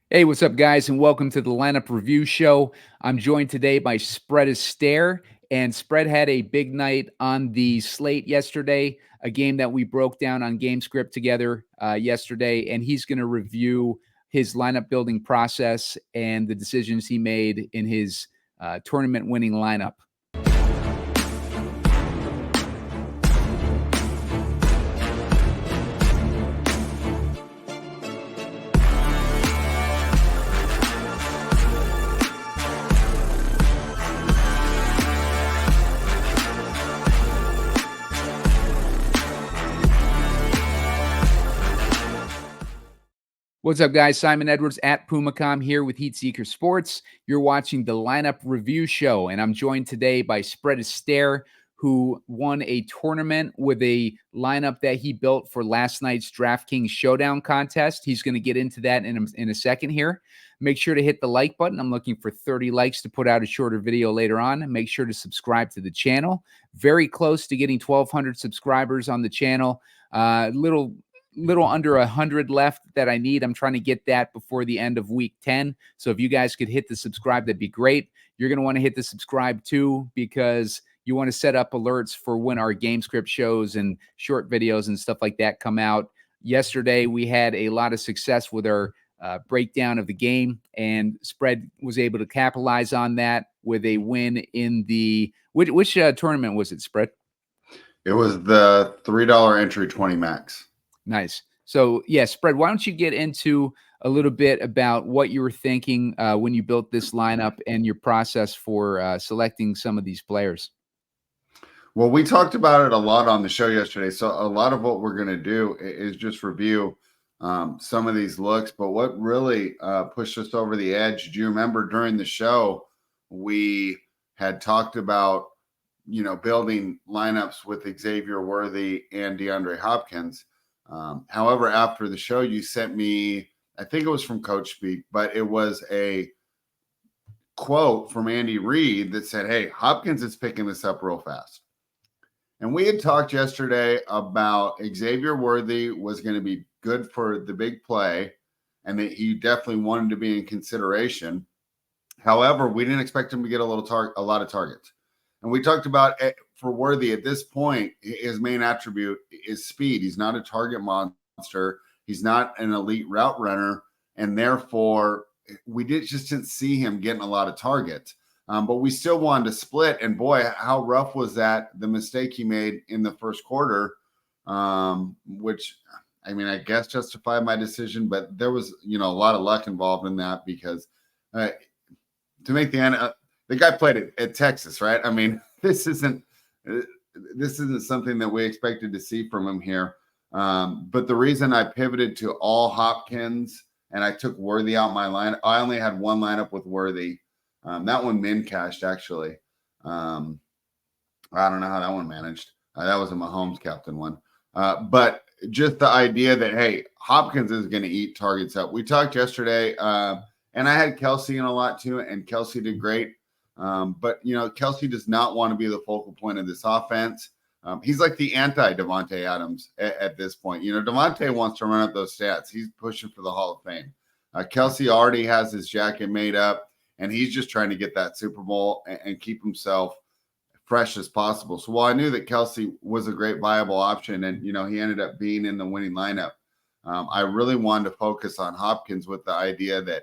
Hey, what's up, guys, and welcome to the Lineup Review Show. I'm joined today by Spread Astair, and Spread had a big night on the slate yesterday, a game that we broke down on GameScript together yesterday, and he's going to review his lineup building process and the decisions he made in his tournament-winning lineup. What's up, guys? Simon Edwards at PumaCom here with Heatseeker Sports. You're watching the Lineup Review Show, and I'm joined today by Spread Astair, who won a tournament with a lineup that he built for last night's DraftKings Showdown contest. He's going to get into that in a second here. Make sure to hit the like button. I'm looking for 30 likes to put out a shorter video later on. Make sure to subscribe to the channel. Very close to getting 1,200 subscribers on the channel. Little under 100 left that I need. I'm trying to get that before the end of week 10. So if you guys could hit the subscribe, that'd be great. You're going to want to hit the subscribe too, because you want to set up alerts for when our game script shows and short videos and stuff like that come out. Yesterday, we had a lot of success with our breakdown of the game, and Spread was able to capitalize on that with a win in the which tournament was it, Spread? It was the $3 entry 20 max. Nice. So, yeah, Spread, why don't you get into a little bit about what you were thinking when you built this lineup and your process for selecting some of these players? Well, we talked about it a lot on the show yesterday. So a lot of what we're going to do is just review some of these looks. But what really pushed us over the edge, do you remember during the show, we had talked about, building lineups with Xavier Worthy and DeAndre Hopkins. However, after the show, you sent me, I think it was from Coach Speak, but it was a quote from Andy Reid that said, "Hey, Hopkins is picking this up real fast." And we had talked yesterday about Xavier Worthy was going to be good for the big play and that he definitely wanted to be in consideration. However, we didn't expect him to get a lot of targets. And we talked about for Worthy at this point, his main attribute is speed. He's not a target monster. He's not an elite route runner. And therefore, we just didn't see him getting a lot of targets. But we still wanted to split. And boy, how rough was that? The mistake he made in the first quarter, which, I mean, I guess justified my decision. But there was, a lot of luck involved in that because to make the guy played at Texas, right? I mean, this isn't something that we expected to see from him here. But the reason I pivoted to all Hopkins and I took Worthy out my line, I only had one lineup with Worthy. That one min cashed actually. I don't know how that one managed. That was a Mahomes captain one. But just the idea that, hey, Hopkins is going to eat targets up. We talked yesterday, and I had Kelsey in a lot too, and Kelsey did great. But, Kelsey does not want to be the focal point of this offense. He's like the anti-Davante Adams at this point. Davante wants to run up those stats. He's pushing for the Hall of Fame. Kelsey already has his jacket made up, and he's just trying to get that Super Bowl and keep himself fresh as possible. So while I knew that Kelsey was a great viable option and, he ended up being in the winning lineup, I really wanted to focus on Hopkins with the idea that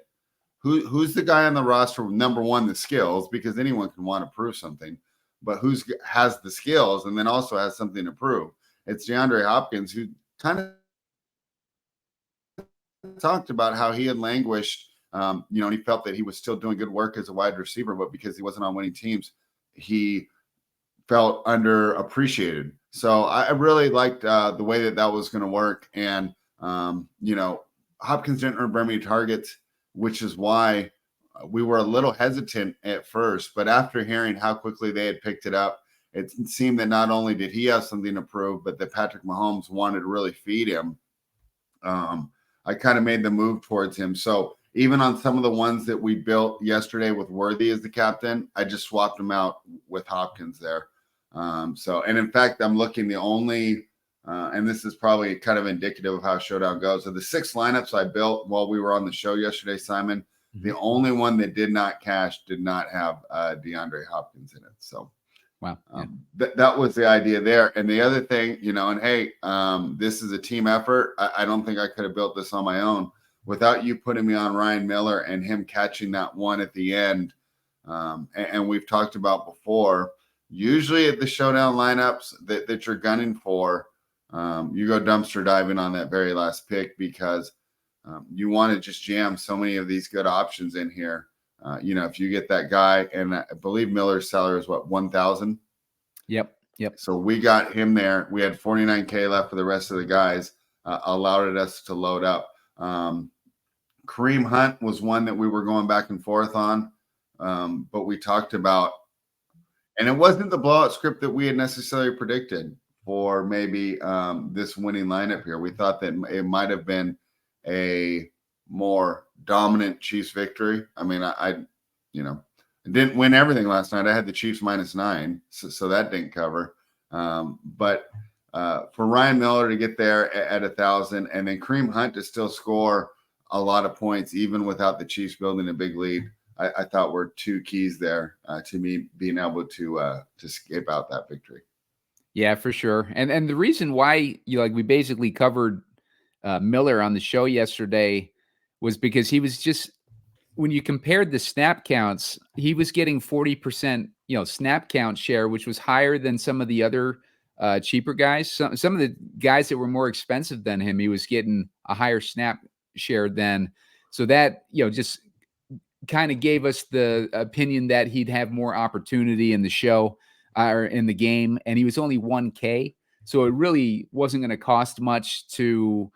who's the guy on the roster with, number one, the skills, because anyone can want to prove something, but who's has the skills and then also has something to prove. It's DeAndre Hopkins, who kind of talked about how he had languished, and he felt that he was still doing good work as a wide receiver, but because he wasn't on winning teams, he felt underappreciated. So I really liked the way that was going to work. And, Hopkins didn't earn very many targets, which is why we were a little hesitant at first. But after hearing how quickly they had picked it up, it seemed that not only did he have something to prove, but that Patrick Mahomes wanted to really feed him. I kind of made the move towards him. So even on some of the ones that we built yesterday with Worthy as the captain, I just swapped him out with Hopkins there. And in fact, I'm looking, the only and this is probably kind of indicative of how Showdown goes. So the 6 lineups I built while we were on the show yesterday, Simon, the only one that did not cash did not have DeAndre Hopkins in it. So Wow. that was the idea there. And the other thing, and hey, this is a team effort. I don't think I could have built this on my own without you putting me on Ryan Miller and him catching that one at the end. And we've talked about before, usually at the Showdown lineups that you're gunning for, you go dumpster diving on that very last pick because you want to just jam so many of these good options in here. If you get that guy, and I believe Miller's salary is what, 1,000? Yep. So we got him there. We had 49K left for the rest of the guys, allowed us to load up. Kareem Hunt was one that we were going back and forth on, but we talked about, and it wasn't the blowout script that we had necessarily predicted for maybe this winning lineup here. We thought that it might have been a more dominant Chiefs victory. I mean, I didn't win everything last night. I had the Chiefs -9, so that didn't cover. But for Ryan Miller to get there at 1,000, and then Kareem Hunt to still score a lot of points, even without the Chiefs building a big lead, I thought were 2 keys there to me being able to escape out that victory. Yeah, for sure. And the reason why we basically covered Miller on the show yesterday was because he was just, when you compared the snap counts, he was getting 40%, snap count share, which was higher than some of the other cheaper guys. Some of the guys that were more expensive than him, he was getting a higher snap share than. So that, just kind of gave us the opinion that he'd have more opportunity in the show or in the game. And he was only 1K. So it really wasn't going to cost much to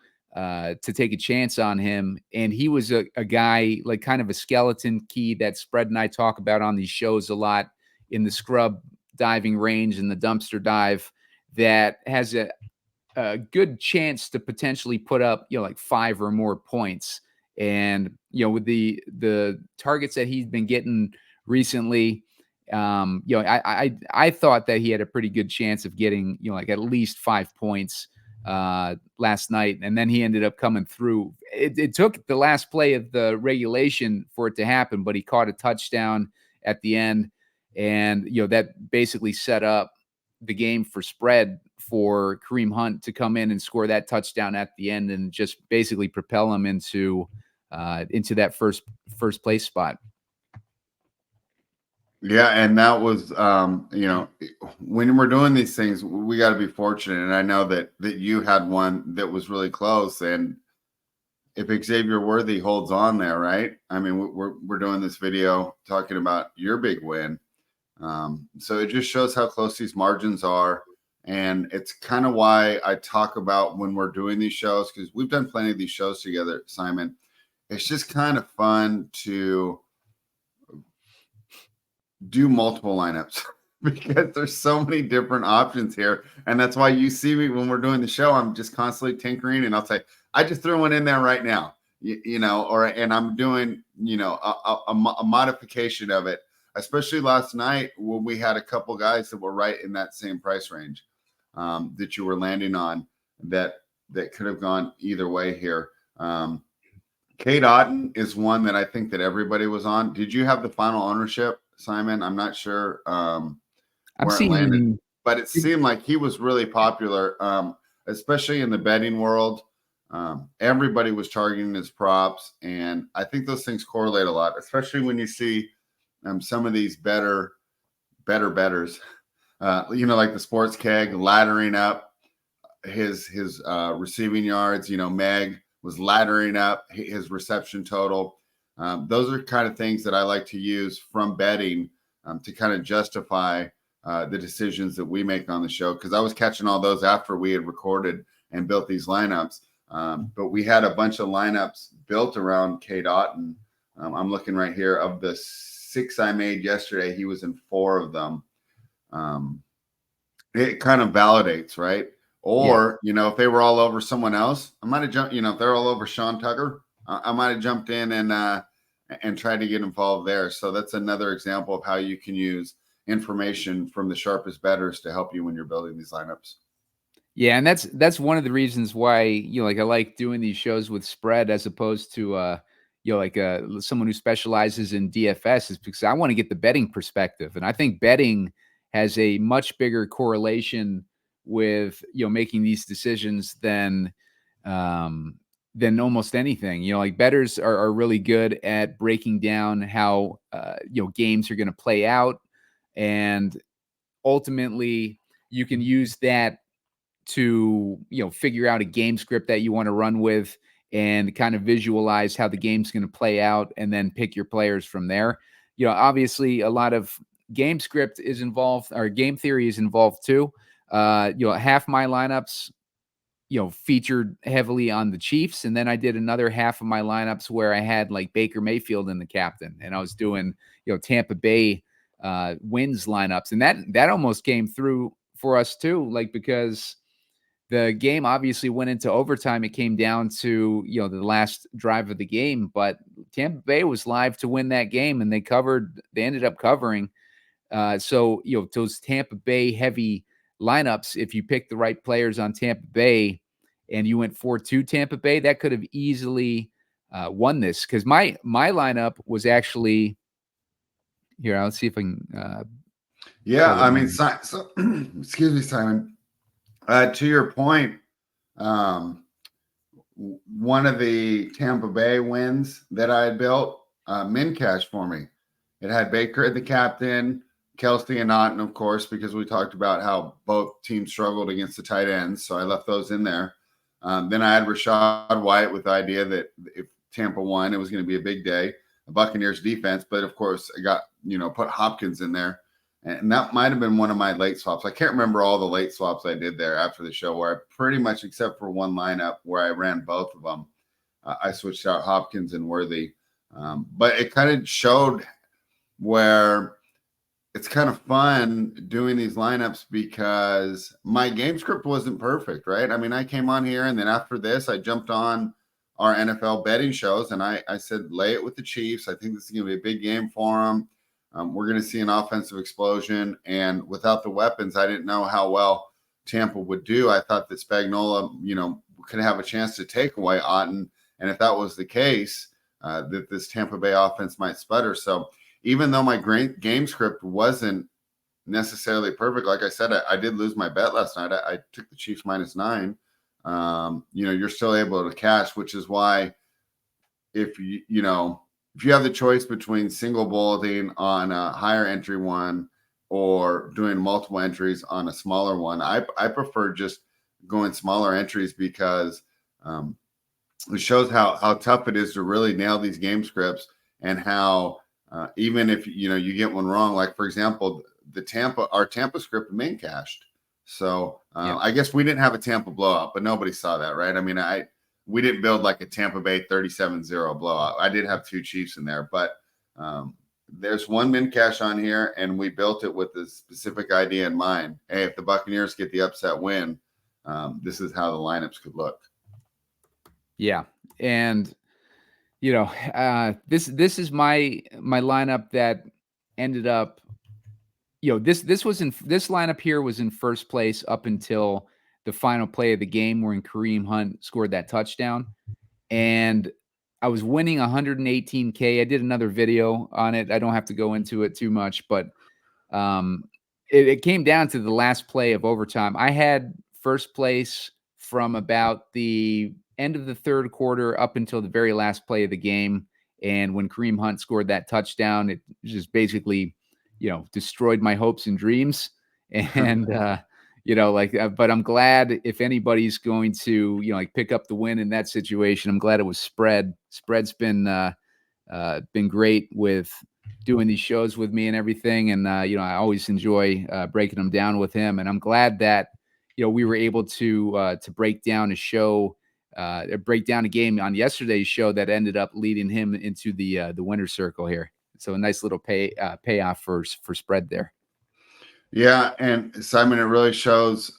take a chance on him. And he was a guy, like kind of a skeleton key that Spread and I talk about on these shows a lot, in the scrub diving range and the dumpster dive, that has a good chance to potentially put up, like 5 or more points. And, with the targets that he's been getting recently, I thought that he had a pretty good chance of getting, like at least 5 points last night. And then he ended up coming through. It took the last play of the regulation for it to happen, but he caught a touchdown at the end. And, that basically set up the game for Spread for Kareem Hunt to come in and score that touchdown at the end and just basically propel him into that first place spot. Yeah, and that was, when we're doing these things, we got to be fortunate. And I know that you had one that was really close. And if Xavier Worthy holds on there, right? I mean, we're doing this video talking about your big win. So it just shows how close these margins are. And it's kind of why I talk about when we're doing these shows, because we've done plenty of these shows together, Simon. It's just kind of fun to do multiple lineups because there's so many different options here. And that's why you see me when we're doing the show, I'm just constantly tinkering, and I'll say, I just threw one in there right now, and I'm doing, a modification of it, especially last night when we had a couple guys that were right in that same price range that you were landing on that could have gone either way here. Kate Otten is one that I think that everybody was on. Did you have the final ownership, Simon? I'm not sure where it landed, but it seemed like he was really popular, especially in the betting world. Everybody was targeting his props, and I think those things correlate a lot, especially when you see some of these better bettors, like the Sports Keg laddering up his receiving yards. Meg was laddering up his reception total. Those are kind of things that I like to use from betting to kind of justify the decisions that we make on the show, because I was catching all those after we had recorded and built these lineups. But we had a bunch of lineups built around Kate Otten. I'm looking right here. Of the 6 I made yesterday, he was in 4 of them. It kind of validates, right? Or, if they were all over someone else, I might have jumped, if they're all over Sean Tucker, I might have jumped in and tried to get involved there. So that's another example of how you can use information from the sharpest bettors to help you when you're building these lineups. Yeah, and that's one of the reasons why, like, I like doing these shows with spread as opposed to, like, someone who specializes in DFS, is because I wanna get the betting perspective, and I think betting has a much bigger correlation with, making these decisions um, than almost anything. Like, bettors are really good at breaking down how, games are gonna play out, and ultimately, you can use that to, figure out a game script that you want to run with and kind of visualize how the game's going to play out and then pick your players from there. Obviously a lot of game script is involved, or game theory is involved too. Half my lineups, featured heavily on the Chiefs. And then I did another half of my lineups where I had like Baker Mayfield in the captain, and I was doing, Tampa Bay wins lineups. And that almost came through for us too, like, because the game obviously went into overtime. It came down to, the last drive of the game, but Tampa Bay was live to win that game, and they ended up covering. So, those Tampa Bay heavy lineups, if you pick the right players on Tampa Bay and you went 4-2 Tampa Bay, that could have easily won this. Because my lineup was actually here. I'll see if I can. Yeah, I mean, so excuse me, Simon. To your point, one of the Tampa Bay wins that I had built, min cash for me. It had Baker, the captain, Kelsey and Otten, of course, because we talked about how both teams struggled against the tight ends. So I left those in there. Then I had Rashad White with the idea that if Tampa won, it was going to be a big day. The Buccaneers defense, but of course I got, put Hopkins in there. And that might have been one of my late swaps. I can't remember all the late swaps I did there after the show, where I pretty much, except for one lineup where I ran both of them, I switched out Hopkins and Worthy. But it kind of showed where it's kind of fun doing these lineups because my game script wasn't perfect, right? I mean, I came on here, and then after this, I jumped on our NFL betting shows, and I said, lay it with the Chiefs. I think this is going to be a big game for them. We're going to see an offensive explosion. And without the weapons, I didn't know how well Tampa would do. I thought that Spagnuolo, could have a chance to take away Otten. And if that was the case, that this Tampa Bay offense might sputter. So even though my great game script wasn't necessarily perfect, like I said, I did lose my bet last night. I took the Chiefs -9. You're still able to cash, which is why if you have the choice between single bulleting on a higher entry one or doing multiple entries on a smaller one, I prefer just going smaller entries because it shows how tough it is to really nail these game scripts, and how even if you get one wrong, like for example, our Tampa script main cashed. So I guess we didn't have a Tampa blowout, but nobody saw that, right? I mean, we didn't build like a Tampa Bay 37-0 blowout. I did have two Chiefs in there, but there's one min cash on here, and we built it with a specific idea in mind. Hey, if the Buccaneers get the upset win, this is how the lineups could look. Yeah, and this is my lineup that ended up. This lineup here was in first place up until the final play of the game, when Kareem Hunt scored that touchdown, and I was winning 118K. I did another video on it. I don't have to go into it too much, but it came down to the last play of overtime. I had first place from about the end of the third quarter up until the very last play of the game. And when Kareem Hunt scored that touchdown, it just basically, destroyed my hopes and dreams. And, but I'm glad if anybody's going to, pick up the win in that situation, I'm glad it was spread. Spread's been great with doing these shows with me and everything. And, I always enjoy breaking them down with him. And I'm glad that, we were able to break down a show, break down a game on yesterday's show that ended up leading him into the winner's circle here. So a nice little payoff for spread there. Yeah, and Simon, it really shows.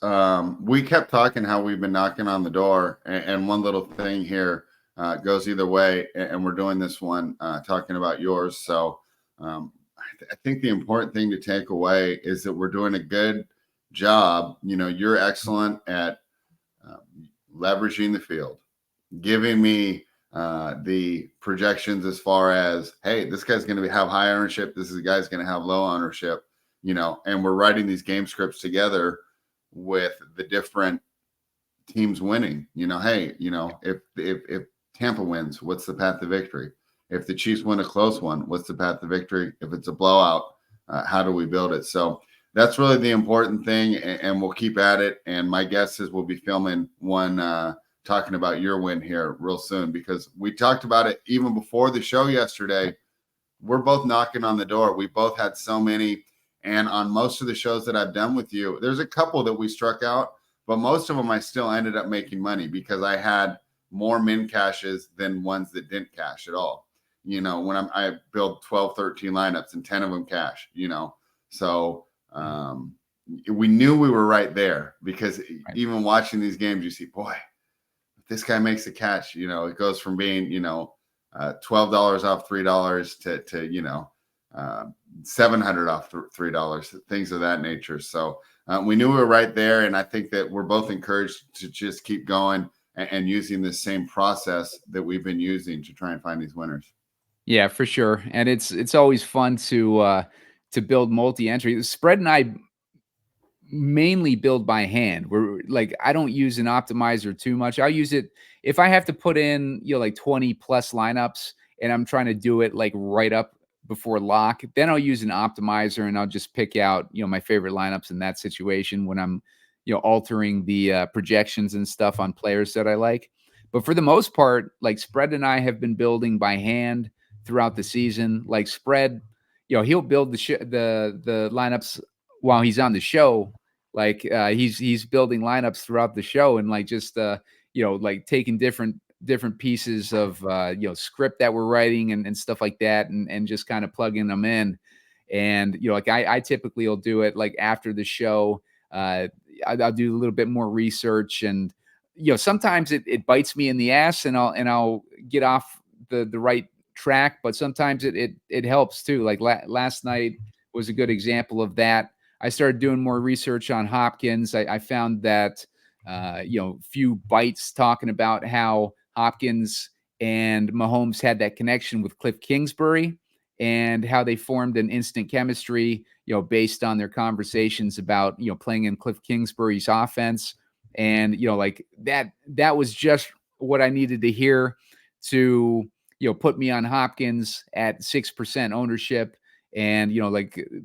We kept talking how we've been knocking on the door, and one little thing here goes either way, and we're doing this one talking about yours. So I think the important thing to take away is that we're doing a good job. You're excellent at leveraging the field, giving me the projections as far as, hey, this guy's going to have high ownership. This is a guy's going to have low ownership, and we're writing these game scripts together with the different teams winning. Hey, if Tampa wins, what's the path to victory? If the Chiefs win a close one, what's the path to victory? If it's a blowout, how do we build it? So that's really the important thing, and we'll keep at it. And my guess is we'll be filming one talking about your win here real soon, because we talked about it even before the show yesterday. We're both knocking on the door. We both had so many. And on most of the shows that I've done with you, there's a couple that we struck out, but most of them I still ended up making money because I had more min cashes than ones that didn't cash at all. When I build 12, 13 lineups and 10 of them cash, so we knew we were right there, because even watching these games, you see, boy, if this guy makes a catch, it goes from being, $12 off $3 to $700 off $3, things of that nature. So we knew we were right there. And I think that we're both encouraged to just keep going and using the same process that we've been using to try and find these winners. Yeah, for sure. And it's always fun to build multi-entry. Spread and I mainly build by hand. We're like, I don't use an optimizer too much. I'll use it if I have to put in, like 20 plus lineups and I'm trying to do it like right up before lock, then I'll use an optimizer and I'll just pick out, my favorite lineups in that situation when I'm, altering the projections and stuff on players that I like. But for the most part, like Spread and I have been building by hand throughout the season. Like Spread, he'll build the lineups while he's on the show. Like he's building lineups throughout the show and like just like taking different pieces of script that we're writing and stuff like that, and just kind of plugging them in. And like I typically will do it like after the show. I'll do a little bit more research, and sometimes it bites me in the ass and I'll get off the right track, but sometimes it helps too. Like last night was a good example of that. I started doing more research on Hopkins. I found that few bites talking about how Hopkins and Mahomes had that connection with Cliff Kingsbury and how they formed an instant chemistry, based on their conversations about, playing in Cliff Kingsbury's offense. And, like that was just what I needed to hear to, put me on Hopkins at 6% ownership and,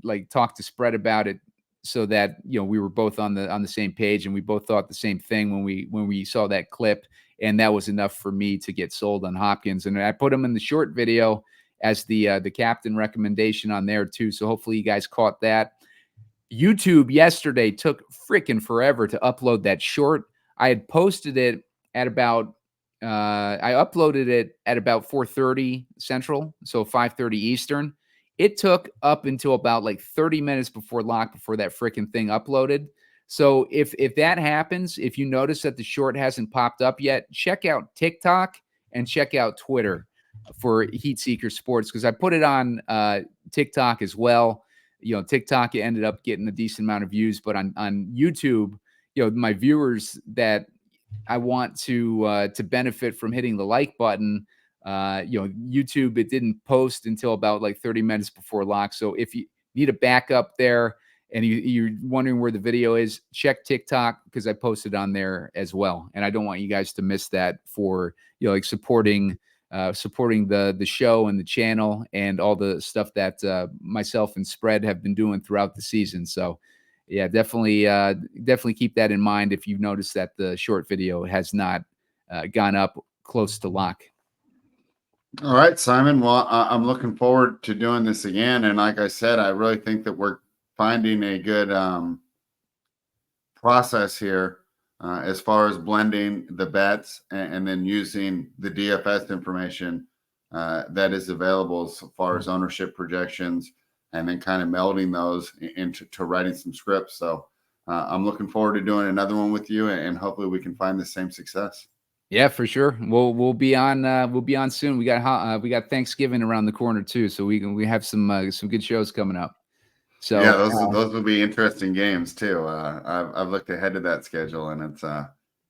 like talk to Spread about it so that, we were both on the same page and we both thought the same thing when we saw that clip. And that was enough for me to get sold on Hopkins. And I put him in the short video as the captain recommendation on there too. So hopefully you guys caught that. YouTube yesterday took freaking forever to upload that short. I had posted it at about I uploaded it at about 4:30 Central, so 5:30 Eastern. It took up until about like 30 minutes before lock before that freaking thing uploaded. So if that happens, if you notice that the short hasn't popped up yet, check out TikTok and check out Twitter for Heat Seeker Sports, because I put it on TikTok as well. TikTok ended up getting a decent amount of views, but on YouTube, my viewers that I want to benefit from hitting the like button, YouTube, it didn't post until about like 30 minutes before lock. So if you need a backup there and you're wondering where the video is, check TikTok because I posted on there as well. And I don't want you guys to miss that for, like supporting the show and the channel and all the stuff that myself and Spread have been doing throughout the season. So yeah, definitely keep that in mind if you've noticed that the short video has not gone up close to lock. All right, Simon. Well, I'm looking forward to doing this again. And like I said, I really think that we're finding a good process here as far as blending the bets and then using the DFS information that is available as far as ownership projections, and then kind of melding those into writing some scripts. So I'm looking forward to doing another one with you, and hopefully we can find the same success. Yeah, for sure. We'll be on soon. We got Thanksgiving around the corner too, so we have some good shows coming up. So yeah, those will be interesting games too. I've looked ahead to that schedule, and it's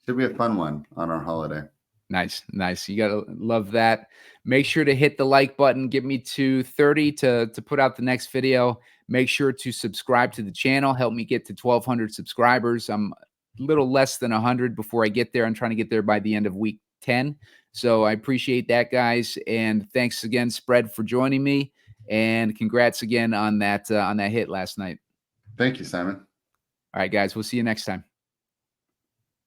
Should be a fun one on our holiday. Nice. You got to love that. Make sure to hit the like button. Get me to 30 to put out the next video. Make sure to subscribe to the channel. Help me get to 1,200 subscribers. I'm a little less than 100 before I get there. I'm trying to get there by the end of week 10. So I appreciate that, guys. And thanks again, Spread, for joining me. And congrats again on that hit last night. Thank you, Simon. All right, guys. We'll see you next time.